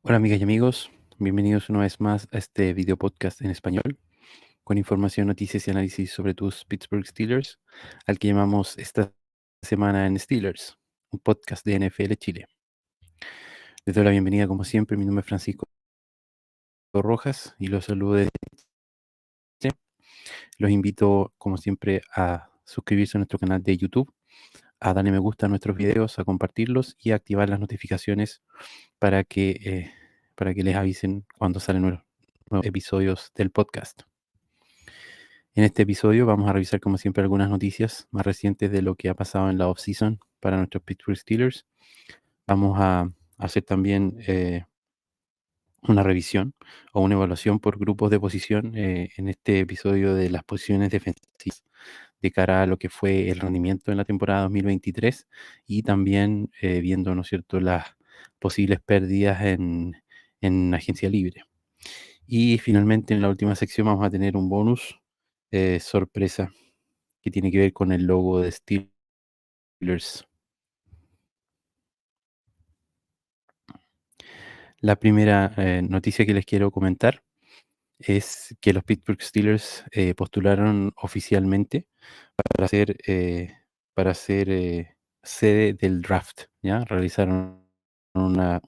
Hola amigas y amigos, bienvenidos una vez más a este video podcast en español con información, noticias y análisis sobre tus Pittsburgh Steelers, al que llamamos esta semana en Steelers, un podcast de NFL Chile. Les doy la bienvenida como siempre, mi nombre es Francisco Rojas y los saludo desde Chile. Los invito como siempre a suscribirse a nuestro canal de YouTube, a darle me gusta a nuestros videos, a compartirlos y a activar las notificaciones para que les avisen cuando salen nuevos episodios del podcast. En este episodio vamos a revisar, como siempre, algunas noticias más recientes de lo que ha pasado en la off-season para nuestros Pittsburgh Steelers. Vamos a hacer también una revisión o una evaluación por grupos de posición en este episodio de las posiciones defensivas de cara a lo que fue el rendimiento en la temporada 2023 y también viendo, ¿no es cierto?, las posibles pérdidas en agencia libre. Y finalmente, en la última sección vamos a tener un bonus sorpresa que tiene que ver con el logo de Steelers. La primera noticia que les quiero comentar es que los Pittsburgh Steelers postularon oficialmente para ser, para ser sede del draft, ¿ya? Realizaron una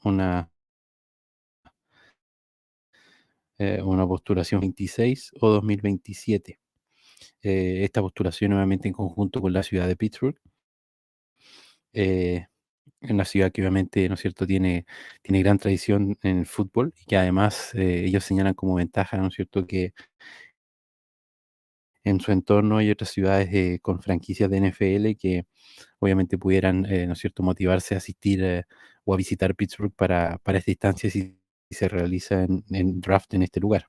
postulación 26 o 2027. Esta postulación nuevamente en conjunto con la ciudad de Pittsburgh. eh, en una ciudad que obviamente, ¿no es cierto?, tiene gran tradición en el fútbol y que además ellos señalan como ventaja, ¿no es cierto?, que en su entorno hay otras ciudades con franquicias de NFL que obviamente pudieran, ¿no es cierto?, motivarse a asistir o a visitar Pittsburgh para esta instancia si se realiza en draft en este lugar.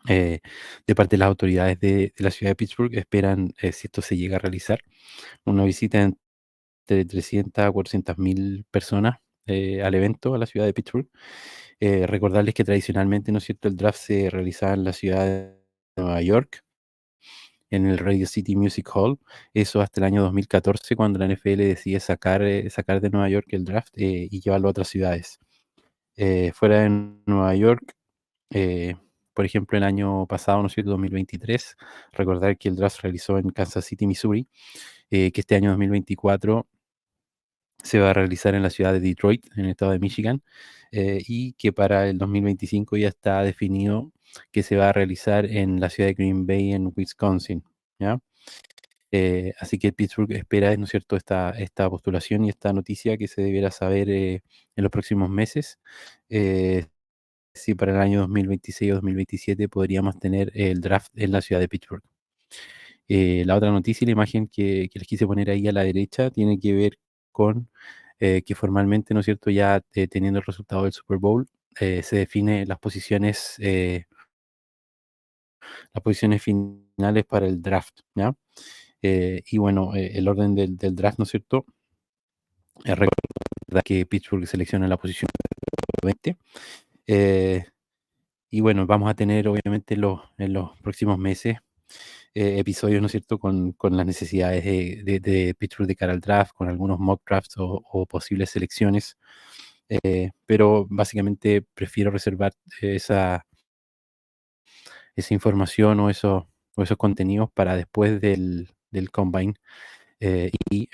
Eh, de parte de las autoridades de la ciudad de Pittsburgh esperan, si esto se llega a realizar, una visita de 300 a 400 mil personas al evento, a la ciudad de Pittsburgh. Recordarles que tradicionalmente, ¿no es cierto?, el draft se realizaba en la ciudad de Nueva York, en el Radio City Music Hall, eso hasta el año 2014, cuando la NFL decide sacar de Nueva York el draft y llevarlo a otras ciudades. Fuera de Nueva York, eh, por ejemplo, el año pasado, ¿no es cierto?, 2023, recordar que el draft se realizó en Kansas City, Missouri, que este año 2024 se va a realizar en la ciudad de Detroit, en el estado de Michigan, y que para el 2025 ya está definido que se va a realizar en la ciudad de Green Bay, en Wisconsin, ¿ya? Así que Pittsburgh espera, ¿no es cierto?, esta postulación y esta noticia que se debiera saber en los próximos meses. Eh, si para el año 2026 o 2027 podríamos tener el draft en la ciudad de Pittsburgh. La otra noticia y la imagen que les quise poner ahí a la derecha tiene que ver con que formalmente, ¿no es cierto?, ya teniendo el resultado del Super Bowl, se define las posiciones finales para el draft, ¿ya? Y bueno, el orden del draft, ¿no es cierto? Recuerda que Pittsburgh selecciona la posición 20. eh, y bueno, vamos a tener obviamente en los próximos meses episodios, ¿no es cierto?, con las necesidades de Pittsburgh de cara al draft, con algunos mock drafts o posibles selecciones. Pero básicamente prefiero reservar esa, esa información o esos contenidos para después del Combine y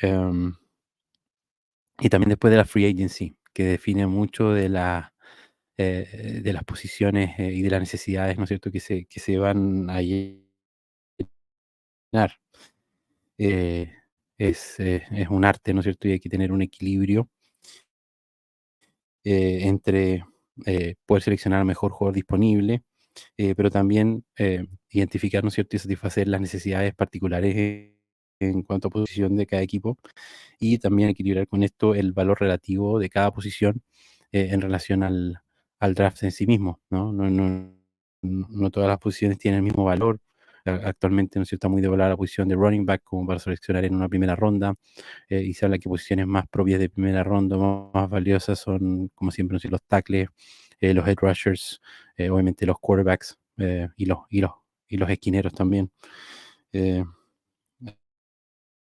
también después de la Free Agency, que define mucho de las posiciones y de las necesidades, ¿no es cierto?, que se van a llenar. Eh, es un arte, ¿no es cierto? Y hay que tener un equilibrio entre poder seleccionar al mejor jugador disponible, pero también identificar, ¿no es cierto?, y satisfacer las necesidades particulares en cuanto a posición de cada equipo y también equilibrar con esto el valor relativo de cada posición en relación al draft en sí mismo, ¿no? No todas las posiciones tienen el mismo valor. Actualmente, ¿no es cierto?, está muy devaluada la posición de running back como para seleccionar en una primera ronda, y se habla que posiciones más propias de primera ronda, más valiosas son, como siempre, ¿no?, los tackles, los edge rushers, obviamente los quarterbacks y los esquineros también. Eh,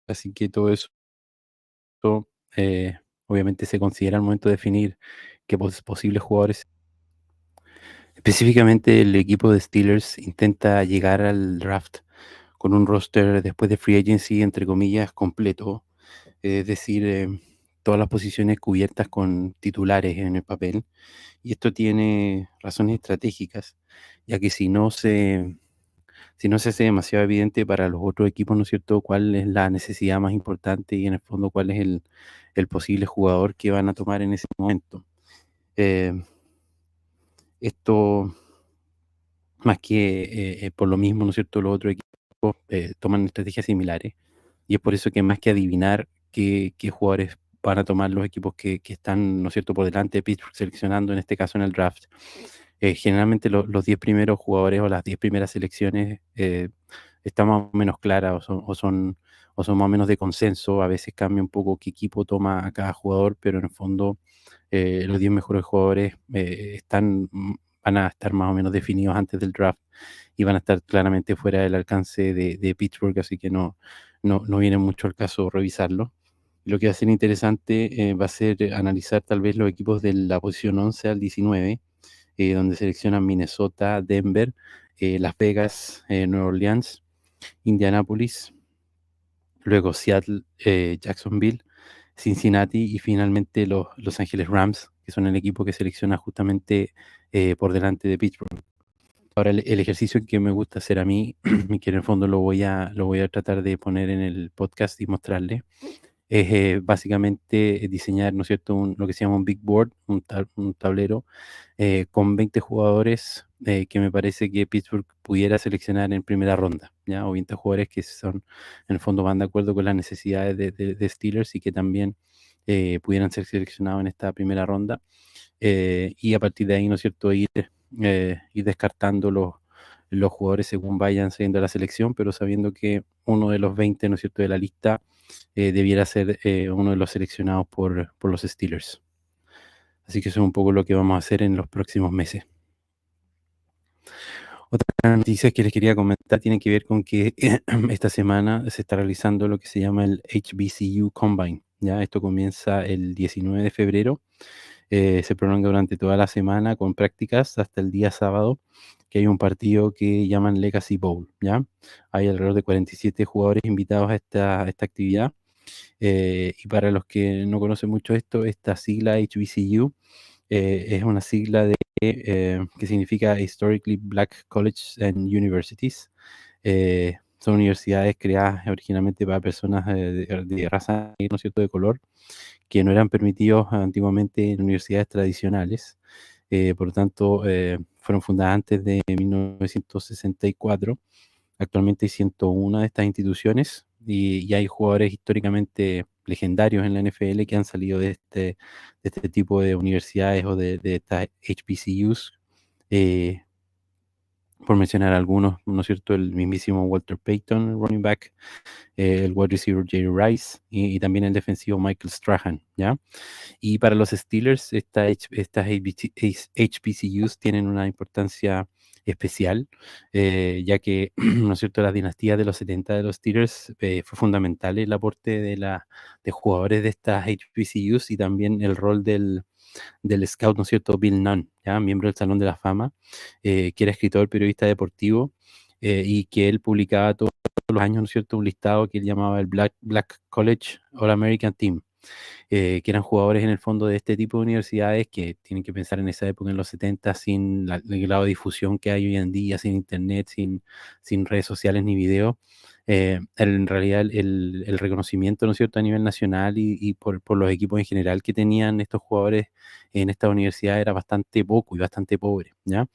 Así que todo eso, eh, obviamente, se considera al momento de definir posibles jugadores. Específicamente, el equipo de Steelers intenta llegar al draft con un roster después de free agency, entre comillas, completo, es decir, todas las posiciones cubiertas con titulares en el papel. Y esto tiene razones estratégicas, ya que si no se hace demasiado evidente para los otros equipos, ¿no es cierto?, cuál es la necesidad más importante y en el fondo cuál es el posible jugador que van a tomar en ese momento. Eh, Esto, más que por lo mismo, ¿no es cierto?, los otros equipos toman estrategias similares y es por eso que más que adivinar qué jugadores van a tomar los equipos que están, ¿no es cierto?, por delante de Pittsburgh seleccionando, en este caso en el draft, generalmente los 10 primeros jugadores o las 10 primeras selecciones están más o menos claras o son más o menos de consenso. A veces cambia un poco qué equipo toma a cada jugador, pero en el fondo los 10 mejores jugadores van a estar más o menos definidos antes del draft y van a estar claramente fuera del alcance de Pittsburgh, así que no viene mucho al caso revisarlo. Lo que va a ser interesante va a ser analizar tal vez los equipos de la posición 11 al 19, donde seleccionan Minnesota, Denver, Las Vegas, Nueva Orleans, Indianapolis, luego Seattle, Jacksonville, Cincinnati y finalmente Los Ángeles Rams, que son el equipo que selecciona justamente por delante de Pittsburgh. Ahora, el ejercicio que me gusta hacer a mí, y que en el fondo lo voy a tratar de poner en el podcast y mostrarle, es básicamente diseñar, ¿no es cierto?, lo que se llama un big board, un tablero con 20 jugadores que me parece que Pittsburgh pudiera seleccionar en primera ronda, ¿ya? O 20 jugadores que son, en el fondo, van de acuerdo con las necesidades de Steelers y que también pudieran ser seleccionados en esta primera ronda. Y a partir de ahí, ¿no es cierto?, ir descartando los jugadores según vayan saliendo de la selección, pero sabiendo que uno de los 20, ¿no es cierto?, de la lista debiera ser uno de los seleccionados por los Steelers. Así que eso es un poco lo que vamos a hacer en los próximos meses. Otra noticia que les quería comentar tiene que ver con que esta semana se está realizando lo que se llama el HBCU Combine. ¿Ya? Esto comienza el 19 de febrero, se prolonga durante toda la semana con prácticas hasta el día sábado, que hay un partido que llaman Legacy Bowl. ¿Ya? Hay alrededor de 47 jugadores invitados a esta actividad. Y para los que no conocen mucho esto, esta sigla HBCU es una sigla que significa Historically Black Colleges and Universities. Son universidades creadas originalmente para personas de raza, ¿no es cierto?, de color, que no eran permitidos antiguamente en universidades tradicionales. Por lo tanto, fueron fundadas antes de 1964. Actualmente hay 101 de estas instituciones y hay jugadores históricamente legendarios en la NFL que han salido de este tipo de universidades o de estas HBCUs. eh, por mencionar algunos, ¿no es cierto? El mismísimo Walter Payton, el running back, el wide receiver Jerry Rice y también el defensivo Michael Strahan, ¿ya? Y para los Steelers, estas HBCUs tienen una importancia especial, ya que, ¿no es cierto?, la dinastía de los 70 de los Steelers fue fundamental el aporte de jugadores de estas HBCUs y también el rol del scout, ¿no es cierto?, Bill Nunn, ¿ya? Miembro del Salón de la Fama, que era escritor, periodista deportivo, y que él publicaba todos los años, ¿no es cierto?, un listado que él llamaba el Black College All-American Team, que eran jugadores en el fondo de este tipo de universidades que tienen que pensar en esa época, en los 70, sin el grado de difusión que hay hoy en día, sin internet, sin redes sociales ni video. En realidad el reconocimiento, ¿no es cierto?, a nivel nacional y por los equipos en general que tenían estos jugadores en esta universidad era bastante poco y bastante pobre, ¿ya?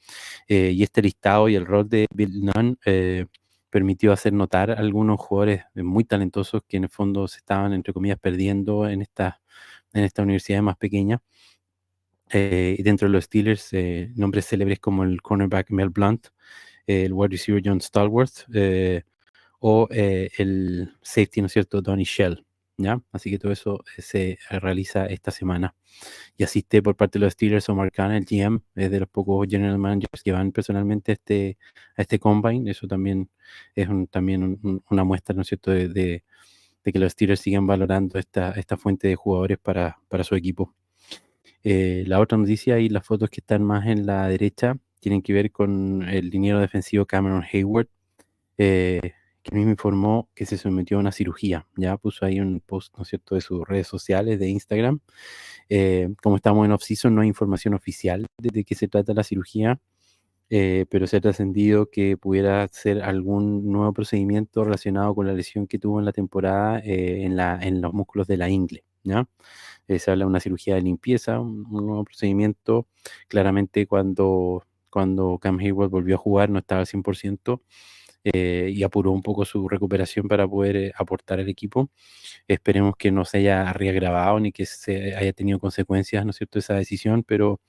Y este listado y el rol de Bill Nunn permitió hacer notar a algunos jugadores muy talentosos que en el fondo se estaban, entre comillas, perdiendo en esta universidad más pequeña. Y dentro de los Steelers, nombres célebres como el cornerback Mel Blount, el wide receiver John Stallworth, o el safety, ¿no es cierto?, Donnie Shell, ¿ya? Así que todo eso se realiza esta semana. Y asiste por parte de los Steelers Omar Khan, el GM, es de los pocos general managers que van personalmente a este combine. Eso también es una muestra, ¿no es cierto?, de que los Steelers siguen valorando esta fuente de jugadores para su equipo. La otra noticia y las fotos que están más en la derecha tienen que ver con el liniero defensivo Cameron Hayward, eh, que mismo informó que se sometió a una cirugía. Ya puso ahí un post, ¿no es cierto?, de sus redes sociales, de Instagram. Como estamos en off-season, no hay información oficial de qué se trata la cirugía, pero se ha trascendido que pudiera ser algún nuevo procedimiento relacionado con la lesión que tuvo en la temporada, en los músculos de la ingle, ¿ya? Se habla de una cirugía de limpieza, un nuevo procedimiento. Claramente cuando Cam Hayward volvió a jugar no estaba al 100%, y apuró un poco su recuperación para poder aportar al equipo. Esperemos que no se haya reagravado ni que se haya tenido consecuencias, ¿no es cierto?, esa decisión, pero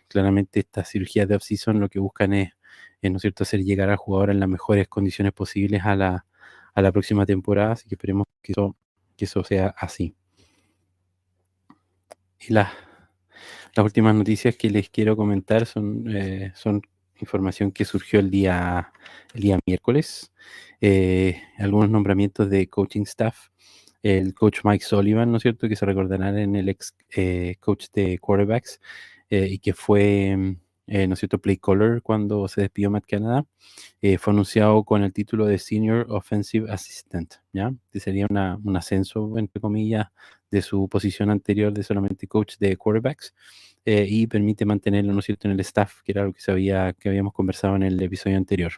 claramente estas cirugías de off-season lo que buscan es, ¿no es cierto?, hacer llegar al jugador en las mejores condiciones posibles a la próxima temporada, así que esperemos que eso sea así. Y las últimas noticias que les quiero comentar son información que surgió el día miércoles. Algunos nombramientos de coaching staff. El coach Mike Sullivan, ¿no es cierto?, que se recordarán en el ex coach de quarterbacks, y que fue, ¿no es cierto?, play caller cuando se despidió Matt Canada. Fue anunciado con el título de Senior Offensive Assistant, ¿ya? Que sería un ascenso, entre comillas, de su posición anterior de solamente coach de quarterbacks, y permite mantenerlo, ¿no es cierto?, en el staff, que era lo que habíamos conversado en el episodio anterior.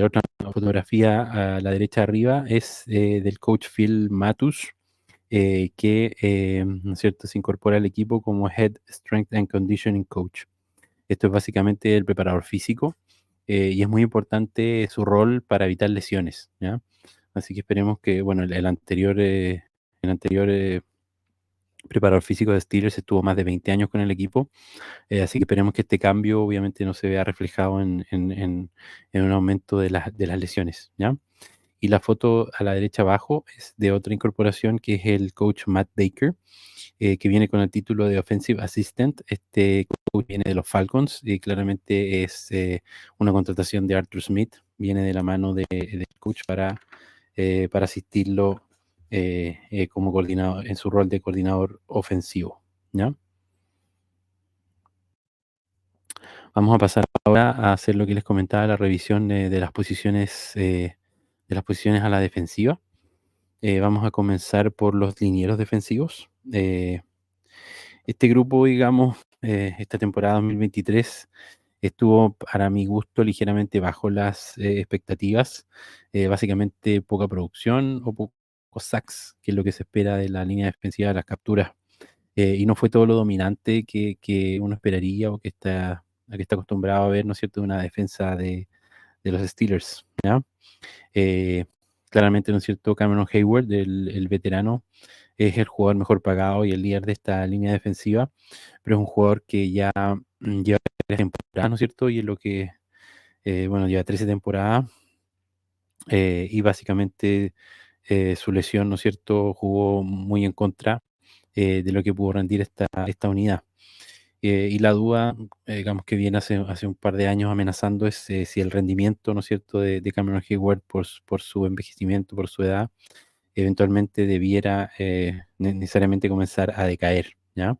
Otra fotografía a la derecha arriba es del coach Phil Matus, que, ¿no es cierto?, se incorpora al equipo como Head Strength and Conditioning Coach. Esto es básicamente el preparador físico, y es muy importante su rol para evitar lesiones, ¿ya? Así que esperemos que, bueno, el anterior preparador físico de Steelers estuvo más de 20 años con el equipo, así que esperemos que este cambio obviamente no se vea reflejado en un aumento de las lesiones, ¿ya? Y la foto a la derecha abajo es de otra incorporación que es el coach Matt Baker, que viene con el título de Offensive Assistant. Este coach viene de los Falcons y claramente es una contratación de Arthur Smith. Viene de la mano del coach para asistirlo, como coordinador, en su rol de coordinador ofensivo, ¿ya? Vamos a pasar ahora a hacer lo que les comentaba, la revisión de las posiciones a la defensiva. Vamos a comenzar por los linieros defensivos. Este grupo, digamos, esta temporada 2023 estuvo, para mi gusto, ligeramente bajo las expectativas. Básicamente poca producción o pocos sacks, que es lo que se espera de la línea defensiva de las capturas. Y no fue todo lo dominante que uno esperaría o a que está acostumbrado a ver, ¿no es cierto?, una defensa de los Steelers, ¿ya? Eh, Claramente, ¿no es cierto?, Cameron Hayward, el veterano, es el jugador mejor pagado y el líder de esta línea defensiva, pero es un jugador que ya lleva 3 temporadas, ¿no es cierto? Y es lo que, bueno, lleva 13 temporadas, y básicamente su lesión, ¿no es cierto?, jugó muy en contra de lo que pudo rendir esta unidad. Y la duda, digamos, que viene hace un par de años amenazando es si el rendimiento, ¿no es cierto?, de Cameron Hayward por su envejecimiento, por su edad, eventualmente debiera necesariamente comenzar a decaer, ¿ya?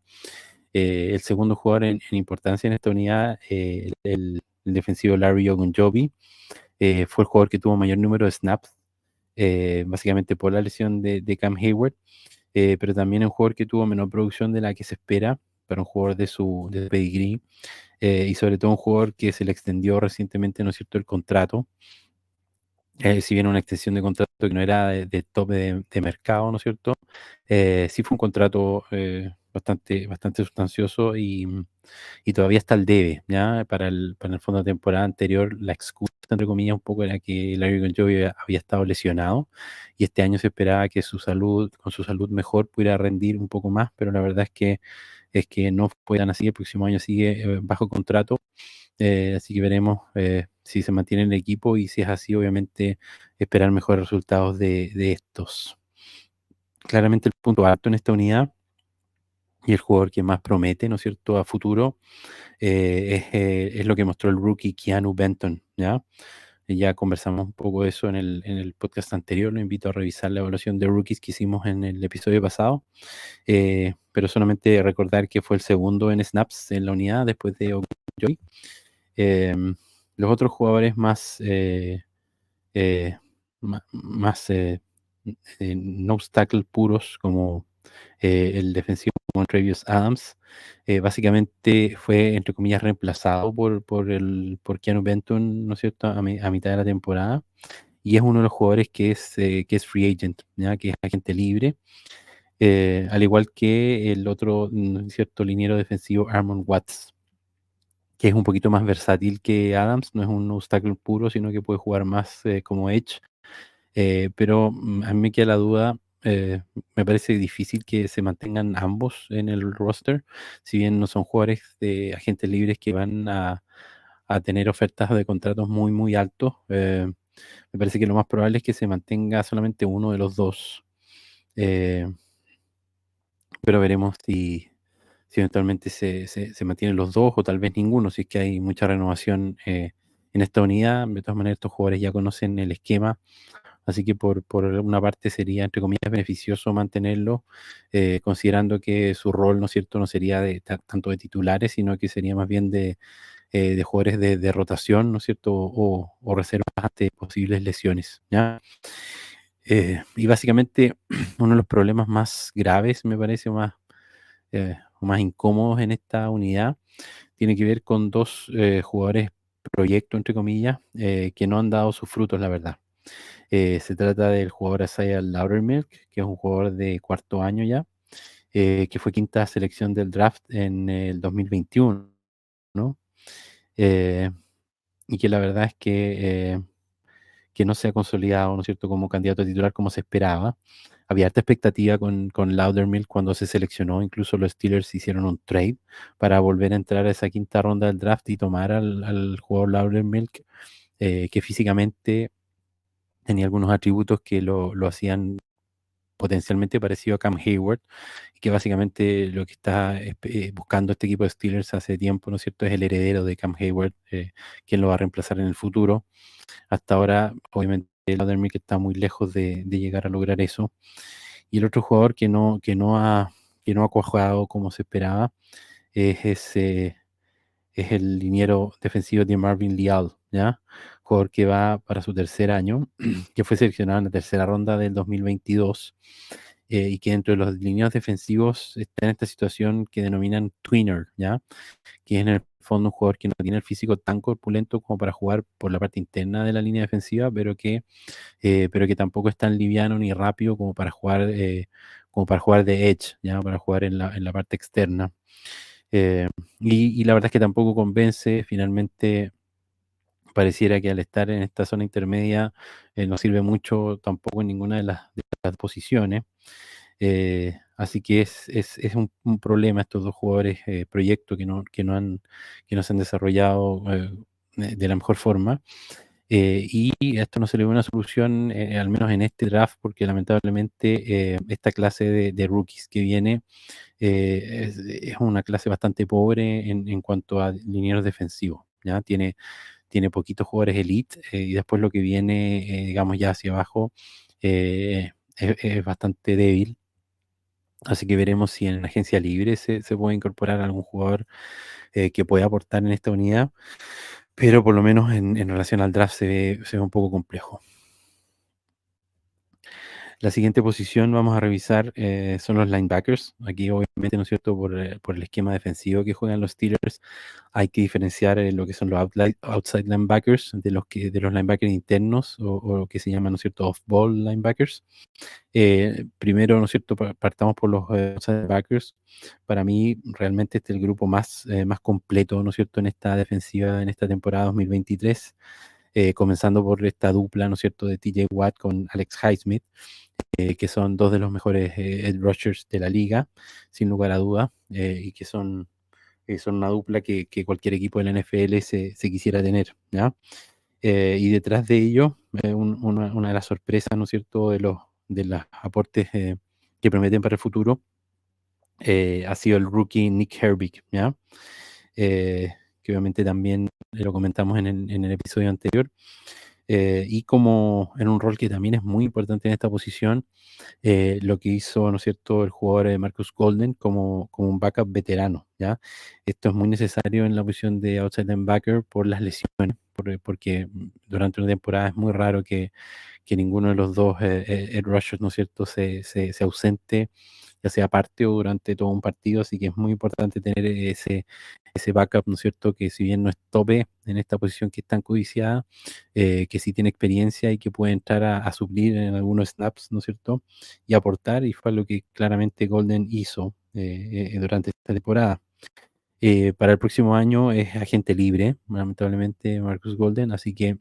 El segundo jugador en importancia en esta unidad, el defensivo Larry Ogunjobi, fue el jugador que tuvo mayor número de snaps, básicamente por la lesión de Cam Hayward, pero también un jugador que tuvo menor producción de la que se espera para un jugador de pedigrí, y sobre todo un jugador que se le extendió recientemente, ¿no es cierto?, el contrato. Si bien una extensión de contrato que no era de tope de mercado, ¿no es cierto? Sí fue un contrato bastante sustancioso y todavía está al debe, ¿ya? Para el fondo de temporada anterior, la excusa, entre comillas, un poco era que Larry Ogunjobi había estado lesionado y este año se esperaba que con su salud mejor, pudiera rendir un poco más, pero la verdad es que no fue tan así. El próximo año sigue bajo contrato, así que veremos si se mantiene en el equipo y si es así, obviamente esperar mejores resultados de estos. Claramente el punto alto en esta unidad y el jugador que más promete, ¿no es cierto?, a futuro, es lo que mostró el rookie Keanu Benton, ¿ya? Ya conversamos un poco de eso en el podcast anterior. Lo invito a revisar la evaluación de rookies que hicimos en el episodio pasado. Pero solamente recordar que fue el segundo en snaps en la unidad después de Ogunjobi. Los otros jugadores eh, más nose tackle puros, como el defensivo Montravius Adams, básicamente fue, entre comillas, reemplazado por Keanu Benton, ¿no es cierto?, a mitad de la temporada, y es uno de los jugadores que es free agent, ¿ya?, que es agente libre, al igual que el otro, ¿no es cierto?, liniero defensivo Armon Watts, que es un poquito más versátil que Adams, no es un nose tackle puro, sino que puede jugar más como edge. Pero a mí me queda la duda, me parece difícil que se mantengan ambos en el roster, si bien no son jugadores de agentes libres que van a tener ofertas de contratos muy, muy altos. Me parece que lo más probable es que se mantenga solamente uno de los dos, eh, pero veremos si eventualmente se mantienen los dos o tal vez ninguno, si es que hay mucha renovación en esta unidad. De todas maneras, estos jugadores ya conocen el esquema. Así que por una parte sería, entre comillas, beneficioso mantenerlo, considerando que su rol, ¿no es cierto?, no sería tanto de titulares, sino que sería más bien de jugadores de rotación, ¿no es cierto?, o reservas ante posibles lesiones, ¿ya? Y básicamente uno de los problemas más graves, me parece, o más incómodos en esta unidad, tiene que ver con dos jugadores proyecto, entre comillas, que no han dado sus frutos, la verdad. Se trata del jugador Isaiah Loudermilk, que es un jugador de cuarto año ya, que fue quinta selección del draft en el 2021, ¿no? Eh, y que la verdad es que no se ha consolidado, ¿no es cierto?, como candidato a titular como se esperaba. Había alta expectativa con Loudermilk cuando se seleccionó, incluso los Steelers hicieron un trade para volver a entrar a esa quinta ronda del draft y tomar al jugador Loudermilk, que físicamente tenía algunos atributos que lo hacían potencialmente parecido a Cam Hayward, que básicamente lo que está buscando este equipo de Steelers hace tiempo, ¿no es cierto?, es el heredero de Cam Hayward, quien lo va a reemplazar en el futuro. Hasta ahora, obviamente, Laudermill está muy lejos de llegar a lograr eso. Y el otro jugador que no ha cuajado como se esperaba es ese es el liniero defensivo de Marvin Leal, ¿ya? Jugador que va para su tercer año, que fue seleccionado en la tercera ronda del 2022, y que dentro de los linieros defensivos está en esta situación que denominan tweener, ¿ya? Que es en el fondo un jugador que no tiene el físico tan corpulento como para jugar por la parte interna de la línea defensiva, pero que tampoco es tan liviano ni rápido como para jugar de edge, ¿ya? Para jugar en la parte externa. Y la verdad es que tampoco convence. Finalmente, pareciera que al estar en esta zona intermedia no sirve mucho tampoco en ninguna de las posiciones. Así que es un problema estos dos jugadores proyecto que no se han desarrollado de la mejor forma. Y a esto no se le ve una solución, al menos en este draft, porque lamentablemente esta clase de rookies que viene es una clase bastante pobre en cuanto a linieros defensivos, ¿ya? Tiene poquitos jugadores elite, y después lo que viene, digamos, ya hacia abajo, es bastante débil. Así que veremos si en la agencia libre se puede incorporar algún jugador que pueda aportar en esta unidad, pero por lo menos en relación al draft se ve un poco complejo. La siguiente posición vamos a revisar son los linebackers. Aquí obviamente, ¿no es cierto?, por el esquema defensivo que juegan los Steelers, hay que diferenciar lo que son los outside linebackers de los linebackers internos o lo que se llaman, ¿no es cierto?, off-ball linebackers. Primero, ¿no es cierto?, partamos por los outside linebackers. Para mí, realmente este es el grupo más completo, ¿no es cierto?, en esta defensiva, en esta temporada 2023, comenzando por esta dupla, ¿no es cierto?, de TJ Watt con Alex Highsmith, que son dos de los mejores edge rushers de la liga, sin lugar a duda, y que son una dupla que cualquier equipo de la NFL se quisiera tener, ¿ya? Y detrás de ello, una de las sorpresas, ¿no es cierto?, de los aportes que prometen para el futuro, ha sido el rookie Nick Herbig, ¿ya? Que obviamente también lo comentamos en el episodio anterior. y como en un rol que también es muy importante en esta posición, lo que hizo, ¿no es cierto?, el jugador Marcus Golden como un backup veterano, ¿ya? Esto es muy necesario en la posición de outside linebacker por las lesiones, porque durante una temporada es muy raro que ninguno de los dos edge rushers, ¿no es cierto?, se ausente, ya sea parte o durante todo un partido, así que es muy importante tener ese backup, ¿no es cierto?, que si bien no es tope en esta posición que es tan codiciada, que sí tiene experiencia y que puede entrar a suplir en algunos snaps, ¿no es cierto?, y aportar, y fue lo que claramente Golden hizo durante esta temporada. Para el próximo año es agente libre, lamentablemente, Marcus Golden, así que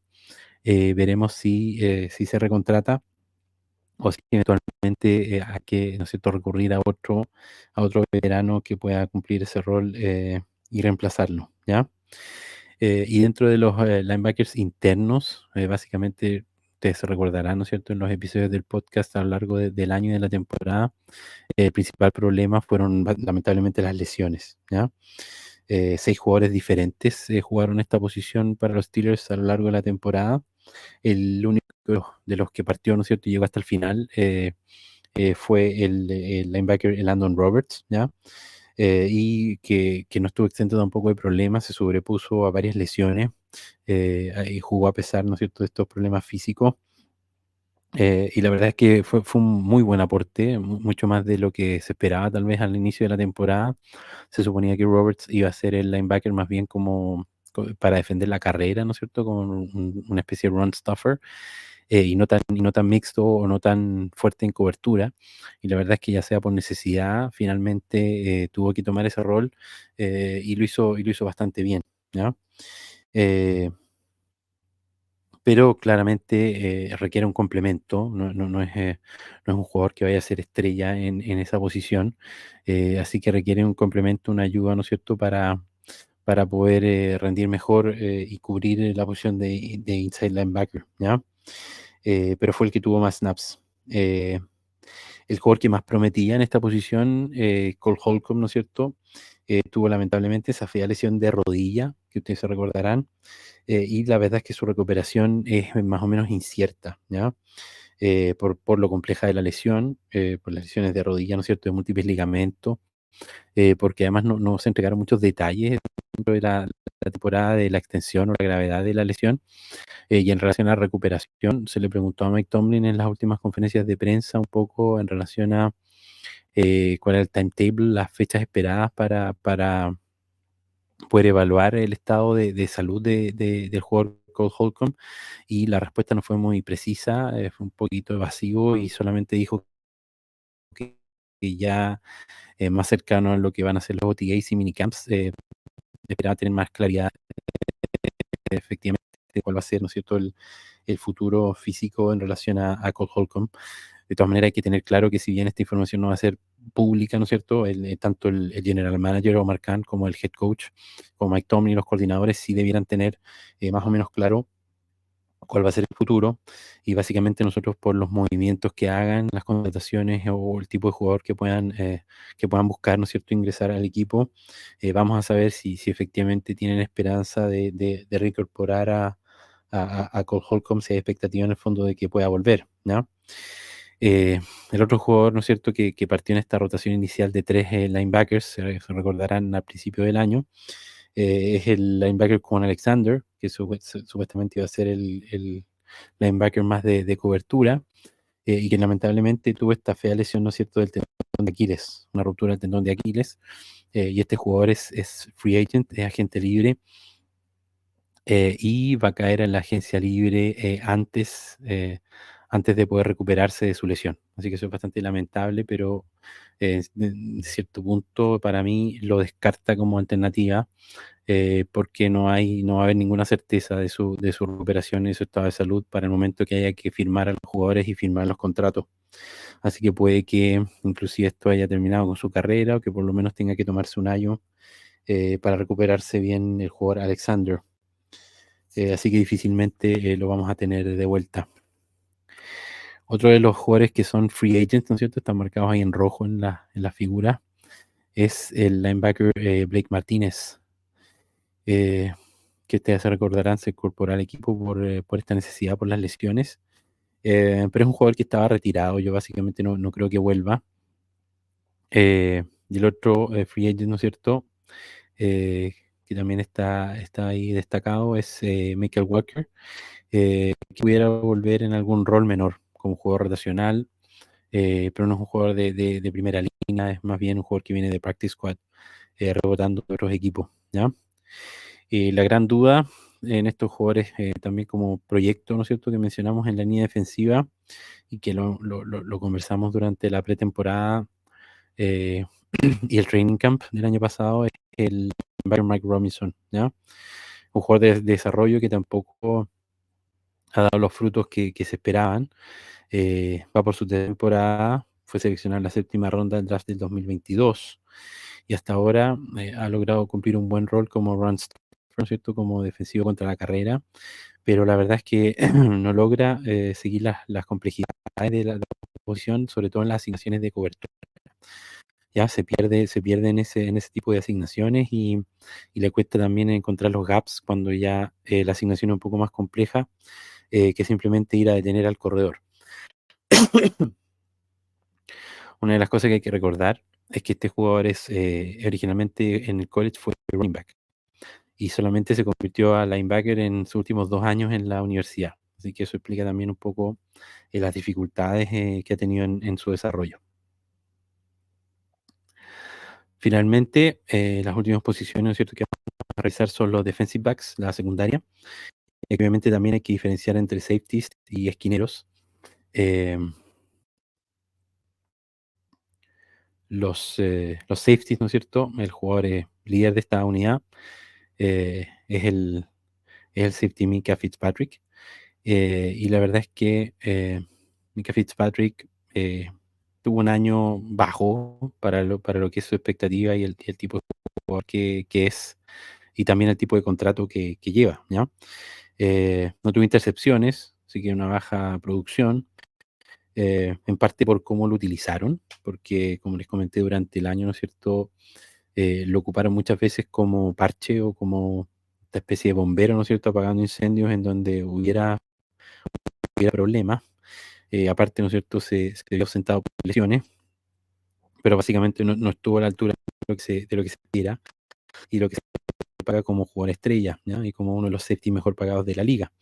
veremos si se recontrata o si eventualmente hay que, ¿no es cierto?, recurrir a otro veterano que pueda cumplir ese rol y reemplazarlo, ¿ya? Y dentro de los linebackers internos, básicamente ustedes se recordarán, ¿no es cierto?, en los episodios del podcast a lo largo del año y de la temporada, el principal problema fueron lamentablemente las lesiones, ¿ya? 6 jugadores diferentes jugaron esta posición para los Steelers a lo largo de la temporada. El único de los que partió, ¿no es cierto?, y llegó hasta el final, fue el linebacker Landon Roberts, ¿ya? Y que no estuvo exento tampoco de problemas, se sobrepuso a varias lesiones y jugó a pesar, ¿no es cierto?, de estos problemas físicos. Y la verdad es que fue un muy buen aporte, mucho más de lo que se esperaba tal vez al inicio de la temporada. Se suponía que Roberts iba a ser el linebacker más bien como para defender la carrera, ¿no es cierto?, como una especie de run stuffer, y no tan mixto o no tan fuerte en cobertura. Y la verdad es que ya sea por necesidad, finalmente tuvo que tomar ese rol y lo hizo bastante bien, ¿ya? Eh, pero claramente requiere un complemento, no es un jugador que vaya a ser estrella en esa posición, así que requiere un complemento, una ayuda, ¿no es cierto?, para poder rendir mejor y cubrir la posición de inside linebacker, ¿ya? Pero fue el que tuvo más snaps. El jugador que más prometía en esta posición, Cole Holcomb, ¿no es cierto?, tuvo lamentablemente esa fea lesión de rodilla, que ustedes se recordarán, y la verdad es que su recuperación es más o menos incierta, ¿ya? Por lo compleja de la lesión, por las lesiones de rodilla, ¿no es cierto?, de múltiples ligamentos, porque además no se entregaron muchos detalles dentro de la temporada de la extensión o la gravedad de la lesión. Y en relación a la recuperación, se le preguntó a Mike Tomlin en las últimas conferencias de prensa un poco en relación a cuál era el timetable, las fechas esperadas para poder evaluar el estado de salud del jugador Cole Holcomb, y la respuesta no fue muy precisa, fue un poquito evasivo y solamente dijo que ya más cercano a lo que van a ser los OTAs y minicamps, esperaba tener más claridad efectivamente de cuál va a ser, ¿no es cierto?, el futuro físico en relación a Cole Holcomb. De todas maneras, hay que tener claro que si bien esta información no va a ser pública, ¿no es cierto?, tanto el general manager o Marcán como el head coach, como Mike Tomlin y los coordinadores sí debieran tener más o menos claro cuál va a ser el futuro, y básicamente nosotros por los movimientos que hagan, las contrataciones o el tipo de jugador que puedan buscar, ¿no es cierto?, ingresar al equipo, vamos a saber si efectivamente tienen esperanza de reincorporar a Cole Holcomb, si hay expectativa en el fondo de que pueda volver, ¿no? El otro jugador, ¿no es cierto?, que partió en esta rotación inicial de 3 linebackers, se recordarán al principio del año, es el linebacker Kwon Alexander, que supuestamente iba a ser el linebacker más de cobertura, y que lamentablemente tuvo esta fea lesión, ¿no es cierto?, del tendón de Aquiles, una ruptura del tendón de Aquiles, y este jugador es free agent, es agente libre, y va a caer en la agencia libre antes de poder recuperarse de su lesión. Así que eso es bastante lamentable, pero en cierto punto para mí lo descarta como alternativa, porque no va a haber ninguna certeza de su recuperación y su estado de salud para el momento que haya que firmar a los jugadores y firmar los contratos. Así que puede que inclusive esto haya terminado con su carrera o que por lo menos tenga que tomarse un año para recuperarse bien el jugador Alexander. Así que difícilmente lo vamos a tener de vuelta. Otro de los jugadores que son free agents, ¿no es cierto?, están marcados ahí en rojo en la figura, es el linebacker Blake Martínez, eh, que ustedes se recordarán, se incorporó al equipo por esta necesidad, por las lesiones. Pero es un jugador que estaba retirado, yo básicamente no creo que vuelva. Y el otro free agent, ¿no es cierto? Que también está ahí destacado, es Michael Walker, que pudiera volver en algún rol menor, como jugador rotacional, pero no es un jugador de primera línea, es más bien un jugador que viene de practice squad, rebotando de otros equipos, ¿ya? La gran duda en estos jugadores, también como proyecto, ¿no es cierto?, que mencionamos en la línea defensiva y que lo conversamos durante la pretemporada eh, y el training camp del año pasado, es el linebacker Mike Robinson, ¿ya? Un jugador de desarrollo que tampoco ha dado los frutos que se esperaban. Va por su temporada, fue seleccionado en la séptima ronda del draft del 2022 y hasta ahora ha logrado cumplir un buen rol como run stopper, ¿no es cierto?, como defensivo contra la carrera, pero la verdad es que no logra seguir las complejidades de la posición, sobre todo en las asignaciones de cobertura. Ya se pierde en ese tipo de asignaciones y le cuesta también encontrar los gaps cuando ya la asignación es un poco más compleja que simplemente ir a detener al corredor. Una de las cosas que hay que recordar es que este jugador es originalmente en el college fue running back y solamente se convirtió a linebacker en sus últimos 2 años en la universidad. Así que eso explica también un poco las dificultades que ha tenido en su desarrollo. Finalmente, las últimas posiciones, ¿no es cierto?, que vamos a revisar son los defensive backs, la secundaria. Y obviamente también hay que diferenciar entre safeties y esquineros. Eh, los safeties, ¿no es cierto? El jugador líder de esta unidad es el safety Micah Fitzpatrick. Y la verdad es que Micah Fitzpatrick tuvo un año bajo para lo que es su expectativa y el tipo de jugador que es, y también el tipo de contrato que lleva, ¿ya? No tuvo intercepciones, así que una baja producción, en parte por cómo lo utilizaron, porque como les comenté durante el año, ¿no es cierto? Lo ocuparon muchas veces como parche o como esta especie de bombero, ¿no es cierto?, apagando incendios en donde hubiera problemas. Aparte, ¿no es cierto?, se vio ausentado por lesiones, pero básicamente no estuvo a la altura de lo que se espera y lo que se paga como jugador estrella, ¿ya? Y como uno de los safety mejor pagados de la liga.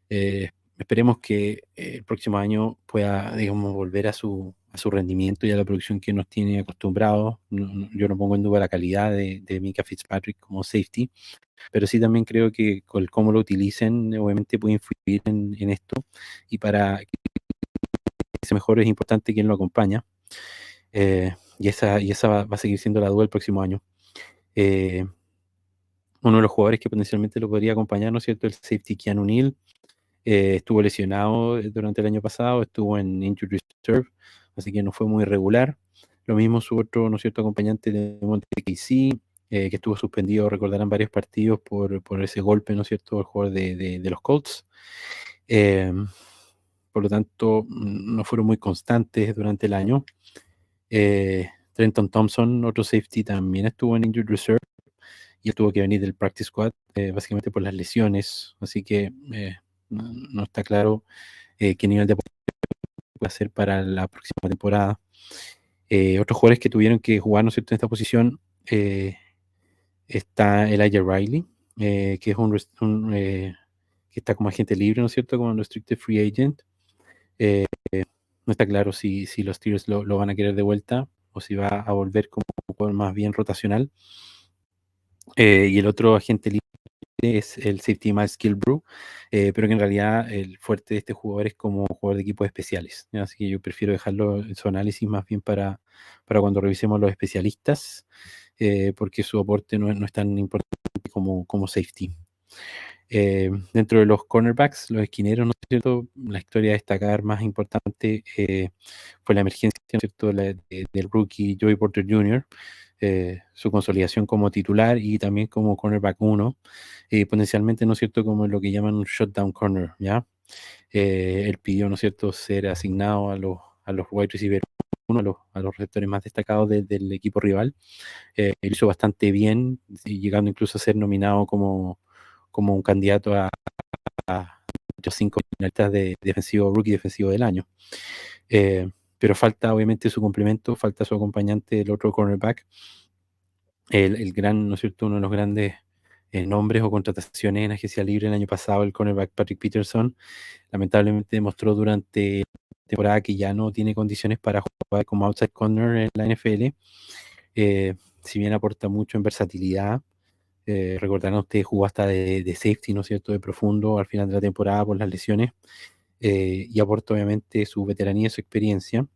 Eh, Esperemos que el próximo año pueda, digamos, volver a su rendimiento y a la producción que nos tiene acostumbrados. Yo no pongo en duda la calidad de Micah Fitzpatrick como safety, pero sí también creo que con cómo lo utilicen, obviamente puede influir en esto. Y para que sea mejor es importante quién lo acompaña. Y esa va a seguir siendo la duda el próximo año. Eh, Uno de los jugadores que potencialmente lo podría acompañar, ¿no es cierto?, el safety Keanu Neal. Estuvo lesionado durante el año pasado, estuvo en Injury Reserve, así que no fue muy regular. Lo mismo su otro, ¿no es cierto?, acompañante de Monte KC, que estuvo suspendido, recordarán, varios partidos por ese golpe, ¿no es cierto?, el jugador de los Colts. Eh, por lo tanto, no fueron muy constantes durante el año. Trenton Thompson, otro safety, también estuvo en Injured Reserve y él tuvo que venir del Practice Squad, básicamente por las lesiones, así que no está claro qué nivel de puede hacer para la próxima temporada. Otros jugadores que tuvieron que jugar, ¿no es cierto?, en esta posición, está Elijah Riley, que es que está como agente libre, ¿no es cierto?, como un restricted free agent. Eh, no está claro si los Steelers lo van a querer de vuelta o si va a volver como un jugador más bien rotacional. Y el otro agente libre es el safety Miles Kilbrew, pero que en realidad el fuerte de este jugador es como jugador de equipos especiales, ¿ya? Así que yo prefiero dejarlo en su análisis más bien para cuando revisemos los especialistas, porque su aporte no es tan importante como safety. Dentro de los cornerbacks, los esquineros, ¿no es cierto? La historia a destacar más importante fue la emergencia, ¿no es cierto?, del rookie Joey Porter Jr., su consolidación como titular y también como cornerback 1, potencialmente, ¿no es cierto?, como lo que llaman un shutdown corner, ¿ya? Él pidió, ¿no es cierto?, ser asignado a los wide receiver 1, a los receptores más destacados del equipo rival. Lo hizo bastante bien, y llegando incluso a ser nominado como como un candidato a los 5 finalistas de defensivo, rookie defensivo del año. Pero falta obviamente su complemento, falta su acompañante, el otro cornerback, el gran, ¿no es cierto?, uno de los grandes nombres o contrataciones en agencia libre el año pasado, el cornerback Patrick Peterson, lamentablemente demostró durante la temporada que ya no tiene condiciones para jugar como outside corner en la NFL. Si bien aporta mucho en versatilidad, recordarán ustedes, jugó hasta de safety, ¿no es cierto?, de profundo al final de la temporada por las lesiones, y aporta obviamente su veteranía y su experiencia.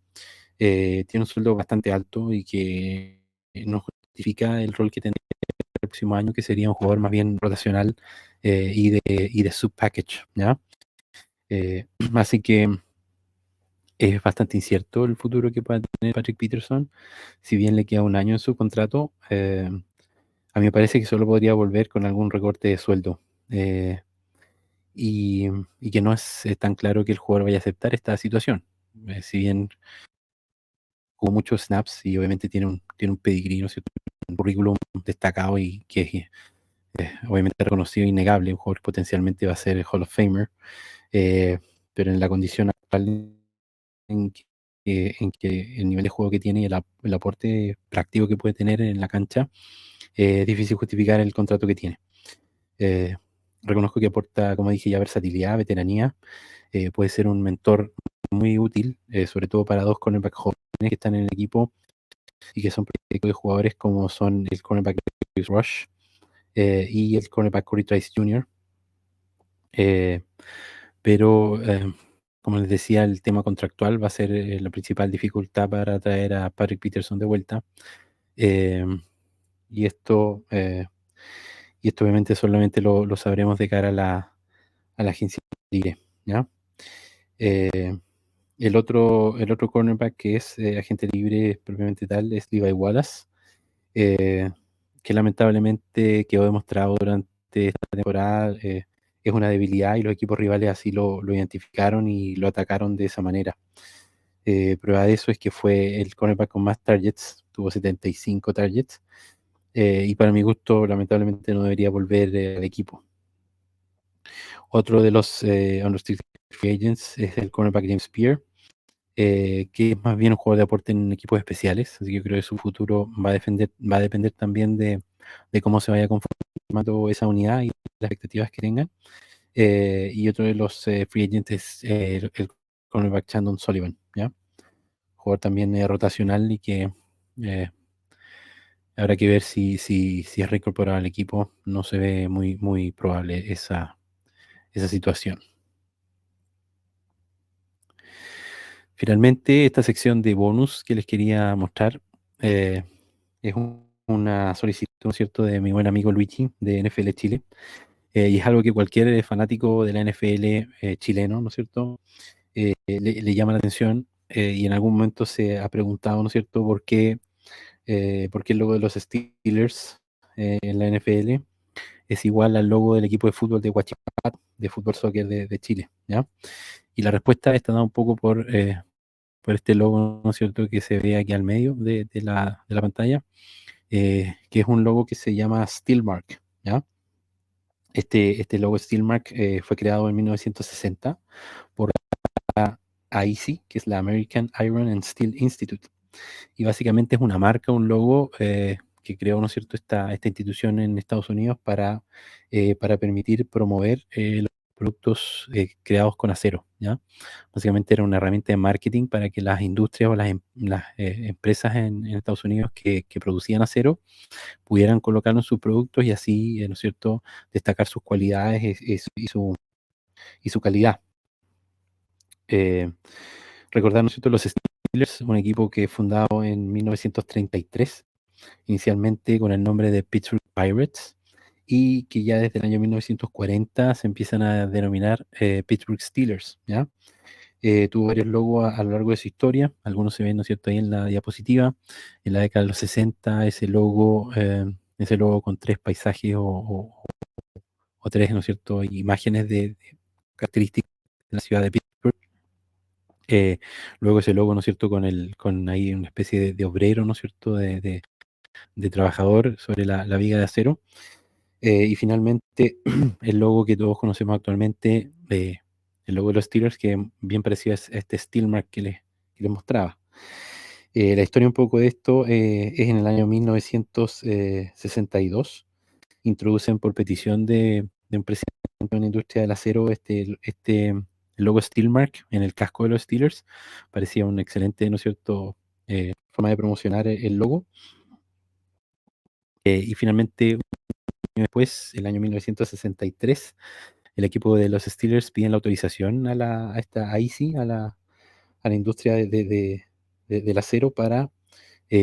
Tiene un sueldo bastante alto y que no justifica el rol que tendría el próximo año, que sería un jugador más bien rotacional, y de sub-package, ¿ya? Así que es bastante incierto el futuro que pueda tener Patrick Peterson. Si bien le queda un año en su contrato, a mí me parece que solo podría volver con algún recorte de sueldo. eh, y, y que no es tan claro que el jugador vaya a aceptar esta situación. Si bien jugó muchos snaps y obviamente tiene un pedigrí, ¿no es cierto?, un currículum destacado y que es obviamente reconocido e innegable, un jugador que potencialmente va a ser Hall of Famer, eh, pero en la condición actual en que el nivel de juego que tiene y el aporte práctico que puede tener en la cancha, es difícil justificar el contrato que tiene. Eh, Reconozco que aporta, como dije ya, versatilidad, veteranía, puede ser un mentor muy útil, sobre todo para dos cornerbacks jóvenes que están en el equipo y que son proyectos de jugadores como son el cornerback Chris Rush, y el cornerback Corey Trice Jr. Eh, pero, como les decía, el tema contractual va a ser la principal dificultad para traer a Patrick Peterson de vuelta. Eh, y esto, eh, y esto obviamente solamente lo sabremos de cara a la agencia libre, ¿ya? Eh, el otro cornerback que es agente libre propiamente tal es Levi Wallace, eh, que lamentablemente quedó demostrado durante esta temporada, es una debilidad y los equipos rivales así lo identificaron y lo atacaron de esa manera. Prueba de eso es que fue el cornerback con más targets, tuvo 75 targets, y para mi gusto lamentablemente no debería volver al equipo. Otro de los unrestricted free agents es el cornerback James Pierre, que es más bien un jugador de aporte en equipos especiales, así que yo creo que su futuro va a depender también de cómo se vaya conformando esa unidad y las expectativas que tengan. Y otro de los free agents es el cornerback Chandon Sullivan, ¿ya? Jugador también rotacional y que eh, habrá que ver si es reincorporado al equipo. No se ve muy, muy probable esa situación. Finalmente, esta sección de bonus que les quería mostrar, eh, es una solicitud, ¿no es cierto?, de mi buen amigo Luigi de NFL Chile, y es algo que cualquier fanático de la NFL chileno, ¿no es cierto?, le llama la atención, y en algún momento se ha preguntado, ¿no es cierto?, por qué el logo de los Steelers en la NFL es igual al logo del equipo de fútbol de Huachipato, de fútbol soccer de Chile, ¿ya? Y la respuesta está dada un poco por este logo, ¿no es cierto?, que se ve aquí al medio de la pantalla, que es un logo que se llama Steelmark, ¿ya? Este logo Steelmark fue creado en 1960 por AISI, que es la American Iron and Steel Institute. Y básicamente es una marca, un logo que creó, ¿no es cierto?, esta institución en Estados Unidos para permitir promover los productos creados con acero, ¿ya? Básicamente era una herramienta de marketing para que las industrias o las empresas en Estados Unidos que producían acero pudieran colocarlo en sus productos y así, ¿no es cierto?, destacar sus cualidades y su calidad. Eh, Recordar, ¿no es cierto?, los Steelers, un equipo que fundado en 1933, inicialmente con el nombre de Pittsburgh Pirates, y que ya desde el año 1940 se empiezan a denominar Pittsburgh Steelers, ¿ya? Tuvo varios logos a lo largo de su historia, algunos se ven, ¿no es cierto?, ahí en la diapositiva. En la década de los 60, ese logo con tres paisajes o tres, ¿no es cierto?, imágenes de características de la ciudad de Pittsburgh. Luego ese logo, ¿no es cierto?, con ahí una especie de obrero, ¿no es cierto?, de trabajador sobre la viga de acero. Y finalmente, el logo que todos conocemos actualmente, el logo de los Steelers, que bien parecido a este Steel Mark que les mostraba. La historia un poco de esto es en el año 1962. Introducen por petición de un presidente de una industria del acero el logo Steelmark en el casco de los Steelers. Parecía un excelente, ¿no es cierto?, forma de promocionar el logo. Y finalmente, un año después, el año 1963, el equipo de los Steelers piden la autorización a la industria del acero para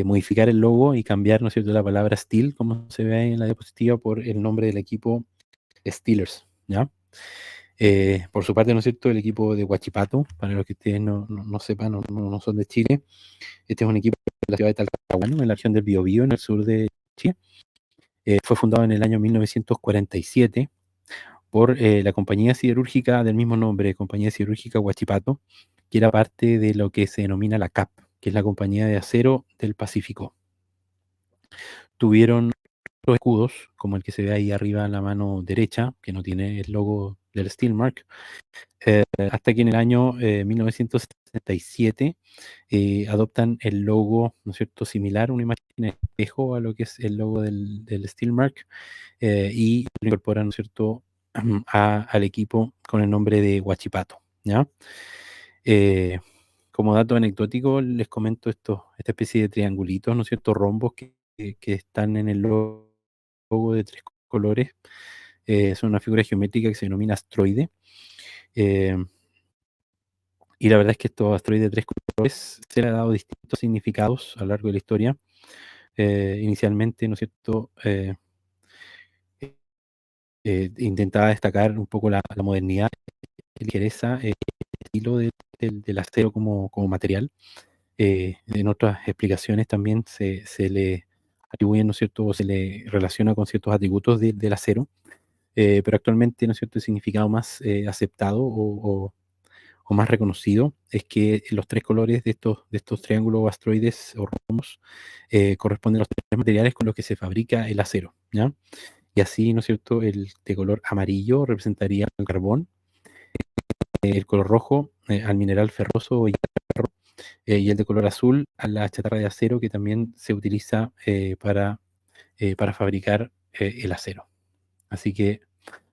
modificar el logo y cambiar, ¿no es cierto?, la palabra Steel, como se ve ahí en la diapositiva, por el nombre del equipo Steelers, ¿ya? Por su parte, ¿no es cierto?, el equipo de Huachipato, para los que ustedes no sepan, no son de Chile, este es un equipo de la ciudad de Talcahuano, en la región del Biobío, en el sur de Chile. Fue fundado en el año 1947 por la compañía siderúrgica del mismo nombre, Compañía Siderúrgica Huachipato, que era parte de lo que se denomina la CAP, que es la Compañía de Acero del Pacífico. Tuvieron otros escudos, como el que se ve ahí arriba en la mano derecha, que no tiene el logo del Steelmark, hasta que en el año 1967 adoptan el logo, ¿no es cierto?, similar, una imagen en espejo a lo que es el logo del Steelmark, y lo incorporan, ¿no es cierto?, al equipo con el nombre de Huachipato, ¿ya? Eh, Como dato anecdótico, les comento esta especie de triangulitos, ¿no es cierto?, rombos que están en el logo de tres colores. Son una figura geométrica que se denomina astroide. eh, y la verdad es que estos asteroides de tres colores se le ha dado distintos significados a lo largo de la historia. Inicialmente, ¿no es cierto?, intentaba destacar un poco la modernidad, la ligereza, el estilo del acero como material. En otras explicaciones también se le atribuyen, ¿no es cierto?, o se le relaciona con ciertos atributos del acero, pero actualmente, ¿no es cierto?, el significado más aceptado o más reconocido es que los tres colores de estos triángulos o asteroides o rombos corresponden a los tres materiales con los que se fabrica el acero, ¿ya? Y así, ¿no es cierto?, el de color amarillo representaría el carbón, el color rojo al mineral ferroso o hierro, y el de color azul a la chatarra de acero que también se utiliza para fabricar el acero. Así que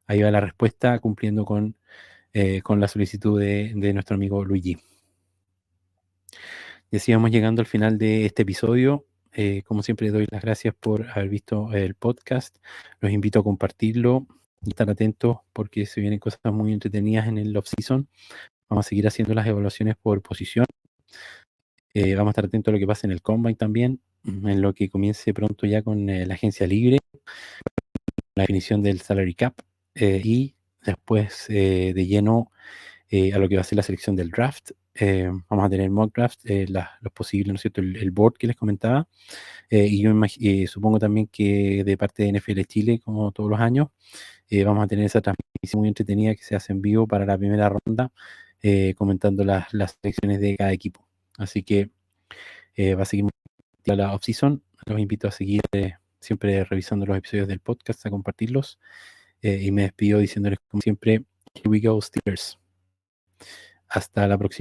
ahí va la respuesta cumpliendo con la solicitud de nuestro amigo Luigi. Y así vamos llegando al final de este episodio. Como siempre, doy las gracias por haber visto el podcast. Los invito a compartirlo y estar atentos porque se vienen cosas muy entretenidas en el off-season. Vamos a seguir haciendo las evaluaciones por posición. Vamos a estar atentos a lo que pase en el Combine también, en lo que comience pronto ya con la agencia libre, la definición del salary cap, y después de lleno a lo que va a ser la selección del draft. Vamos a tener mock draft, los posibles, ¿no es cierto?, el board que les comentaba. Y yo supongo también que de parte de NFL Chile, como todos los años, vamos a tener esa transmisión muy entretenida que se hace en vivo para la primera ronda, comentando las selecciones de cada equipo. Así que va a seguir la off-season. Los invito a seguir siempre revisando los episodios del podcast, a compartirlos. Y me despido diciéndoles, como siempre, here we go, Steelers. Hasta la próxima.